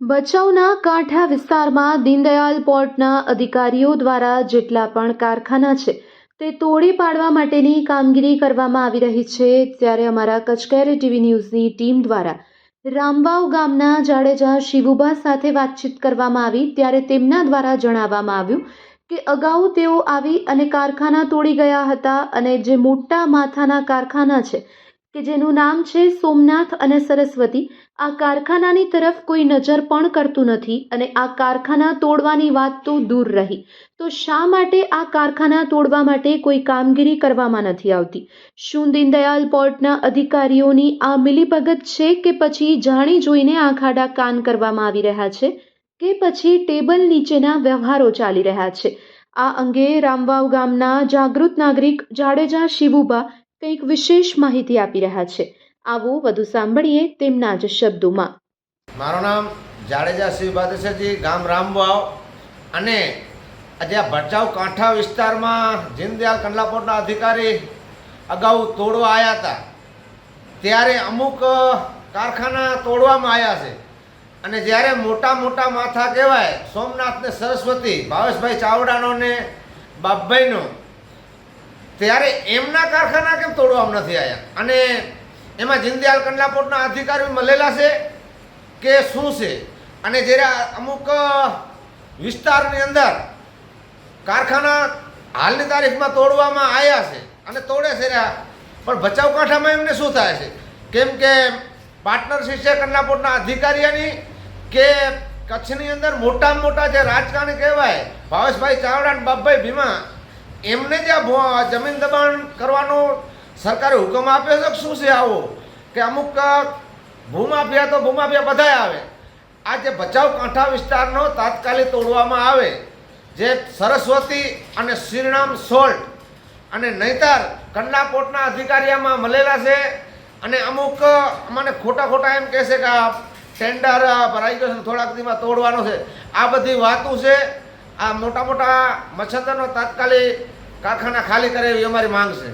ભચાઉના કાંઠા વિસ્તારમાં દીનદયાલ પોર્ટના અધિકારીઓ દ્વારા જેટલા પણ કારખાના છે તે તોડી પાડવા માટેની કામગીરી કરવામાં આવી રહી છે, ત્યારે અમારા કચકેરી ટીવી ન્યૂઝની ટીમ દ્વારા રામવાવ ગામના જાડેજા શિવુભા સાથે વાતચીત કરવામાં આવી, ત્યારે તેમના દ્વારા જણાવવામાં આવ્યું કે અગાઉ તેઓ આવી અને કારખાના તોડી ગયા હતા અને જે મોટા માથાના કારખાના છે કે જેનું નામ છે સોમનાથ અને સરસ્વતી, આ કારખાનાની તરફ કોઈ નજર પણ કરતું નથી અને આ કારખાના તોડવાની વાત તો દૂર રહી, તો શા માટે આ કારખાના તોડવા માટે કોઈ કામગીરી કરવામાં નથી આવતી? શું દીનદયાલ પોર્ટના અધિકારીઓની આ મિલીભગત છે કે પછી જાણી જોઈને આંખાડા કાન કરવામાં આવી રહ્યા છે કે પછી ટેબલ નીચેના વ્યવહારો ચાલી રહ્યા છે? આ અંગે રામવાવ ગામના જાગૃત નાગરિક જાડેજા શિવુભા કંઈક વિશેષ માહિતી આપી રહ્યા છે. આવો વધુ સાંભળીએ તેમના જ શબ્દોમાં. મારું નામ જાડેજા શિવુભા છે, ગામ રામવાવ, અને આજે આ ભચાઉ કાંઠા વિસ્તારમાં દીનદયાલ કંડલાપોર્ટના અધિકારી અગાઉ તોડવા આવ્યા હતા, ત્યારે અમુક કારખાના તોડવામાં આવ્યા છે અને જ્યારે મોટા મોટા માથા કહેવાય સોમનાથ ને સરસ્વતી, ભાવેશભાઈ ચાવડાનો ને બાપભાઈનો, ત્યારે એમના કારખાના કેમ તોડવામાં નથી આવ્યા? અને એમાં દીનદયાલ કંડલાપોર્ટના અધિકારીઓ મળેલા છે કે શું છે? અને જ્યારે અમુક વિસ્તારની અંદર કારખાના હાલની તારીખમાં તોડવામાં આવ્યા છે અને તોડે છે રહ્યા, પણ ભચાઉ કાંઠામાં એમને શું થાય છે? કેમ કે પાર્ટનરશીપ છે કંડલાપોર્ટના અધિકારીઓની કે કચ્છની અંદર મોટામાં મોટા જે રાજકારણી કહેવાય ભાવેશભાઈ ચાવડા અને બાપભાઈ ભીમા, એમને જે જમીન દબાણ કરવાનો સરકારે હુકમ આપ્યો છે? શું છે આવો કે અમુક ભૂમાફિયા તો ભૂમાફિયા બધાય આવે, આ જે ભચાઉ કાંઠા વિસ્તારનો તાત્કાલિક તોડવામાં આવે, જે સરસ્વતી અને શ્રીરામ સોલ્ટ અને નહીતર કંડલાપોર્ટના અધિકારીઓમાં મળેલા છે અને અમુક મને ખોટા એમ કહે છે કે આ ટેન્ડર ભરાઈ ગયો છે, થોડાક દીમાં તોડવાનો છે. આ બધી વાતો છે. આ મોટા મોટા મચ્છરનો તાત્કાલિક કારખાના ખાલી કરે એવી અમારી માંગ છે.